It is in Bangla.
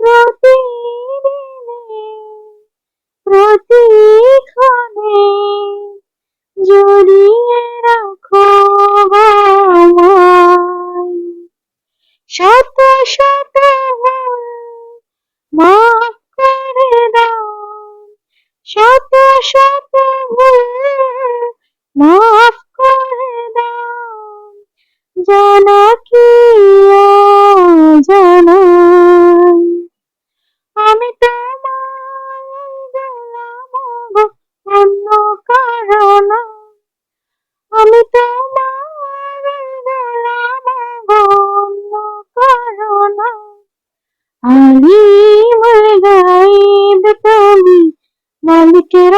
প্রতিদিনে প্রতিক্ষণে জড়িয়ে রাখো আমায়। শত শত ভুল মাফ করে দাও, শত শত ভুল মাফ করে দাও, জানা কি অজানায়। আমি তোমার গোলাম গো, অন্য কারো না। আমি তোমার গোলাম গো, অন্য কারো না। আলিমুল গায়ব তুমি, মালিকের